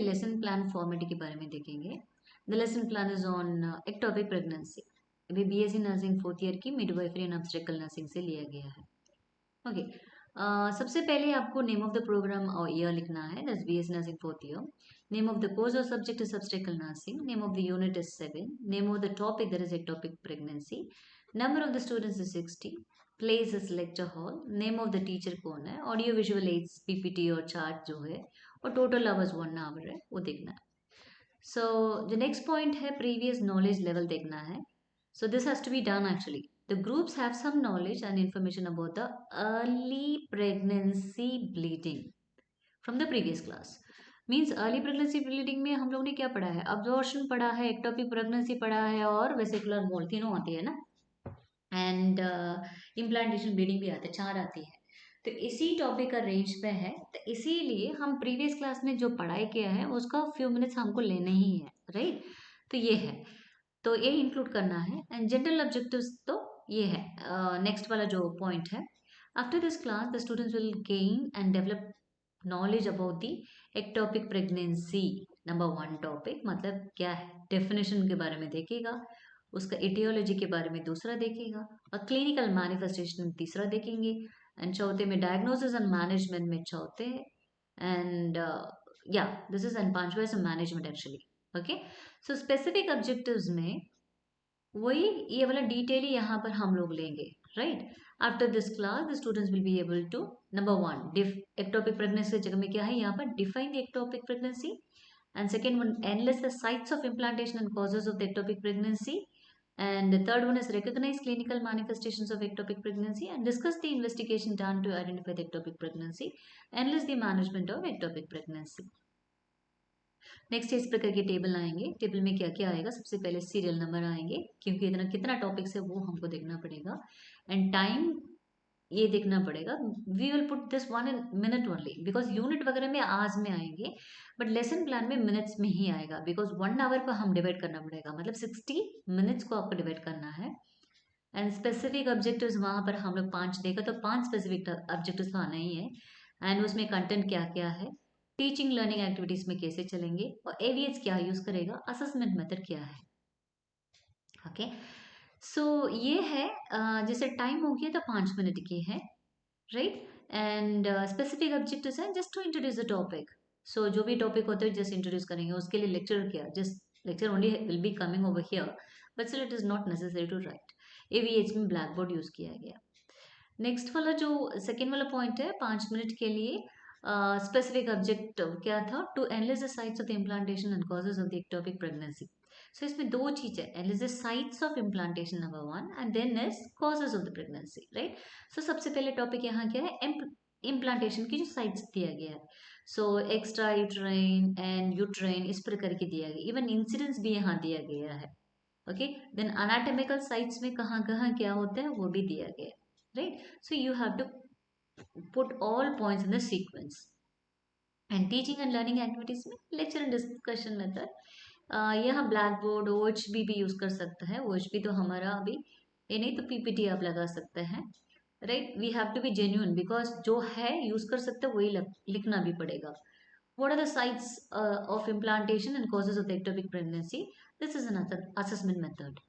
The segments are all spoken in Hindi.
लेसन प्लान फॉर्मेट के बारे में देखेंगे। The lesson plan is on ectopic pregnancy. अभी बीएससी नर्सिंग फोर्थ ईयर की मिडवाइफरी एंड ऑब्स्टेट्रिकल नर्सिंग से लिया गया है। ओके। सबसे पहले आपको नेम ऑफ द प्रोग्राम और ईयर लिखना है, that's BSc nursing fourth year. Name of the course और subject is obstetrical nursing. Name of the unit is 7। Name of the topic that is ectopic pregnancy. Number of the students is 60। Place is lecture hall. Name of the teacher कौन है, ऑडियो विजुअल एड्स पीपीटी और चार्ट जो है, और टोटल आवर्स 1 आवर है वो देखना है। सो द नेक्स्ट पॉइंट है प्रीवियस नॉलेज लेवल देखना है। So this has to be done actually. The groups have some knowledge and information about the early pregnancy bleeding from the previous class. Means early pregnancy bleeding में हम लोग ने क्या पढ़ा है, अब्जॉर्प्शन पढ़ा है, एक्टोपिक प्रेगनेंसी पढ़ा है और वेसिकुलर मोल, तीनों आती है ना। एंड इम्प्लांटेशन ब्लीडिंग भी आते हैं, 4 आती है। तो इसी टॉपिक का रेंज पे है, तो इसीलिए हम प्रीवियस क्लास में जो पढ़ाई किया है उसका फ्यू मिनट्स हमको लेने ही है, राइट। तो ये है, तो ये इंक्लूड करना है। एंड जनरल ऑब्जेक्टिव्स तो ये है नेक्स्ट वाला जो पॉइंट है। After this class the students will gain and develop knowledge about the ectopic pregnancy. Number 1 topic मतलब क्या है, डेफिनेशन के बारे में देखेगा, उसका एटियोलॉजी के बारे में दूसरा देखेगा, और क्लिनिकल मैनिफेस्टेशन तीसरा देखेंगे। एंड चौथे में डायग्नोसिस एंड मैनेजमेंट में चौथे। एंड या दिस इज एंड पांचवा is management actually. Okay. So specific objectives में वही ये वाला डिटेल ही यहाँ पर हम लोग लेंगे, right. After this class the students will be able to number 1 ectopic pregnancy की जगह में क्या है यहाँ पर, define the ectopic pregnancy. And second one, analyse the sites of implantation and causes of the ectopic pregnancy. And the third one is recognize clinical manifestations of ectopic pregnancy and discuss the investigation done to identify the ectopic pregnancy. Analyze the management of ectopic pregnancy. Next इस प्रकार के टेबल आएंगे। टेबल में क्या क्या आएगा, सबसे पहले सीरियल नंबर आएंगे, क्योंकि इतना कितना टॉपिक्स है वो हमको देखना पड़ेगा। एंड टाइम ये देखना पड़ेगा। We will put this 1 in minute only, because unit वगैरह में आवर्स में आएंगे, बट लेसन प्लान में मिनट्स में ही आएगा, बिकॉज 1 आवर को हम डिवाइड करना पड़ेगा, मतलब 60 मिनट्स को आपको डिवाइड करना है। एंड स्पेसिफिक ऑब्जेक्टिव्स वहाँ पर हम लोग 5 देगा, तो 5 स्पेसिफिक ऑब्जेक्टिव्स तो आना ही है। एंड उसमें कंटेंट क्या क्या है, टीचिंग लर्निंग एक्टिविटीज में कैसे चलेंगे, और एवीएस क्या यूज करेगा, असेसमेंट मेथड क्या है। ओके। सो ये है जैसे टाइम हो गया तो 5 मिनट की है, राइट। एंड स्पेसिफिक ऑब्जेक्टिव्स है just to introduce the topic. So जो भी टॉपिक होते हैं जस्ट इंट्रोड्यूस करेंगे, उसके लिए लेक्चर क्या, just lecture only will be coming over here, but still it is not necessary to write. AVH में ब्लैक बोर्ड यूज किया गया। नेक्स्ट वाला जो सेकेंड वाला पॉइंट है 5 मिनट के लिए, स्पेसिफिक ऑब्जेक्टिव क्या था, to analyse the sites of the implantation and causes of the ectopic pregnancy. So इसमें 2 चीज है, analyse the sites of implantation number 1 and then is causes of the pregnancy, right. So सबसे पहले टॉपिक यहाँ क्या है, इम्प्लांटेशन की जो साइट्स दिया गया है। So extra uterine and uterine इस प्रकार की दिया गया, इवन इंसिडेंस भी यहाँ दिया गया है। ओके। देन अनाटॉमिकल साइट्स में कहाँ कहाँ क्या होता है वो भी दिया गया है, right. So you have to put all points in the sequence. And teaching and learning activities में lecture and discussion method, यहाँ ब्लैक बोर्ड OHB भी यूज कर सकता है। OHB तो हमारा अभी ये नहीं, तो PPT आप लगा सकते हैं, right. We have to be genuine, because जो है यूज कर सकते हैं वही लिखना भी पड़ेगा। What are the sites of implantation and causes of the ectopic pregnancy? This is another assessment method.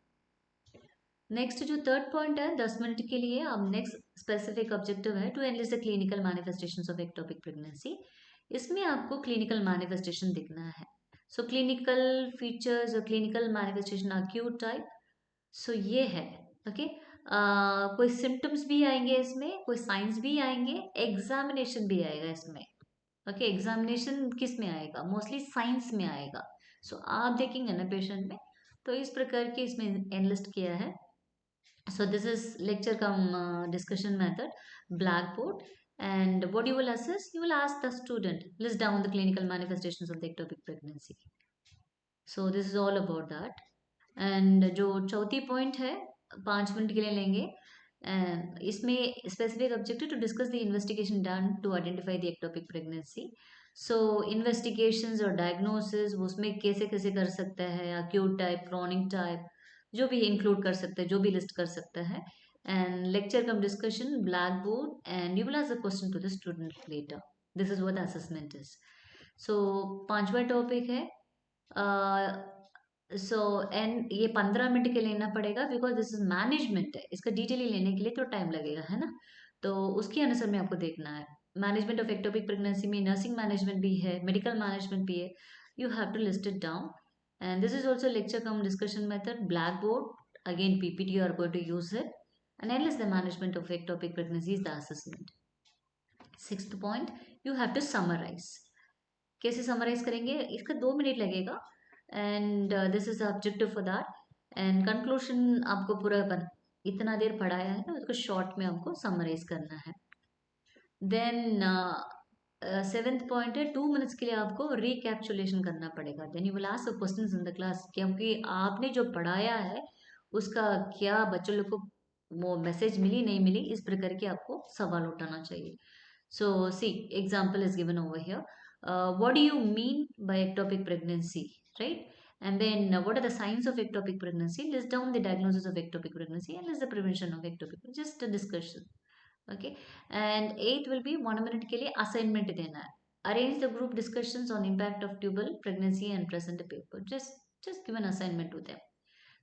Next जो थर्ड पॉइंट है 10 मिनट के लिए, अब नेक्स्ट स्पेसिफिक ऑब्जेक्टिव है to analyse the clinical manifestations of ectopic pregnancy. इसमें आपको क्लिनिकल मैनिफेस्टेशन दिखना है। सो क्लिनिकल फीचर्स और clinical manifestation acute type, so ये है। ओके। कोई सिम्टम्स भी आएंगे इसमें, कोई साइंस भी आएंगे, एग्जामिनेशन भी आएगा इसमें। ओके। एग्जामिनेशन किस में आएगा, मोस्टली साइंस में आएगा। सो आप देखेंगे ना पेशेंट में, तो इस प्रकार के इसमें एनलिस्ट किया है। So this is lecture come discussion method, blackboard, and what you will assess, you will ask the student list down the clinical manifestations of the ectopic pregnancy. So this is all about that. And जो चौथी पॉइंट है 5 मिनट के लिए लेंगे, इसमें specific objective to discuss the investigation done to identify the ectopic pregnancy. So investigations और डायग्नोसिस उसमें कैसे कैसे कर सकता है, अक्यूट टाइप, क्रॉनिक टाइप, जो भी इंक्लूड कर सकते हैं, जो भी लिस्ट कर सकता है। And lecture cum discussion, black board, and you will ask the question to the student later. This is what assessment is. So 5वां टॉपिक है सो एंड ये 15 मिनट के लेना पड़ेगा बिकॉज दिस इज मैनेजमेंट है, इसका डिटेल लेने के लिए तो टाइम लगेगा, है ना। तो उसके अनुसार में आपको देखना है। मैनेजमेंट ऑफ एक्टोपिक प्रेगनेंसी में नर्सिंग मैनेजमेंट भी है, मेडिकल मैनेजमेंट भी है। You have to list it down and this is also lecture cum discussion method blackboard again PPT you are going to use it and analyze the management of ectopic pregnancy is the assessment. Sixth point, you have to summarize. कैसे समराइज करेंगे, इसका 2 मिनट लगेगा and this is objective for that and conclusion आपको पूरा इतना देर पढ़ाया है ना उसको शॉर्ट में आपको समराइज करना है। देन 7th पॉइंट है 2 मिनट्स के लिए आपको रिकैप्चुलेशन करना पड़ेगा। Then you will ask questions in the class, क्योंकि आपने जो पढ़ाया है उसका क्या बच्चों लोग को वो मैसेज मिली नहीं मिली, इस प्रकार के आपको सवाल उठाना चाहिए। So see, example is given over here. What do you mean by ectopic pregnancy, right? And then what are the signs of ectopic pregnancy? List down the diagnosis of ectopic pregnancy and list the prevention of ectopic pregnancy. Just a discussion. Okay. And 8th will be 1 minute के लिए assignment देना है. Arrange the group discussions on impact of tubal pregnancy and present a paper. Just give an assignment to them.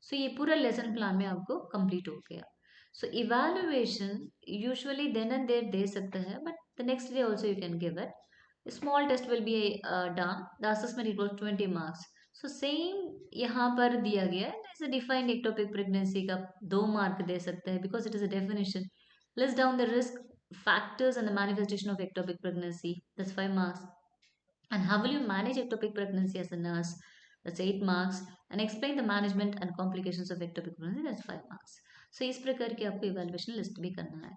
So ये पूरा लेसन प्लान में आपको कंप्लीट हो गया। So evaluation usually then and there दे सकता है, but the next day also you can give it. Small test will be done, the assessment equals 20 marks. So same यहाँ पर दिया गया है, is a defined ectopic pregnancy का 2 मार्क दे सकता है because it is a definition. List down the risk factors and the manifestation of ectopic pregnancy, that's 5 marks. And how will you manage ectopic pregnancy as a nurse? That's 8 marks. And explain the management and complications of ectopic pregnancy. That's 5 marks. So इस प्रकार के आपको इवेल्युएशन लिस्ट भी करना है।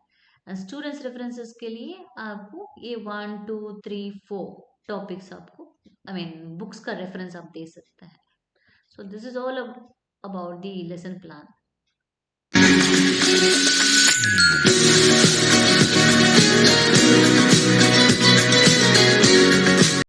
And students रेफरेंसेस के लिए आपको ये 1 2 3 4 टॉपिक्स आपको बुक्स का रेफरेंस आप दे सकते हैं। So this is all about the lesson plan.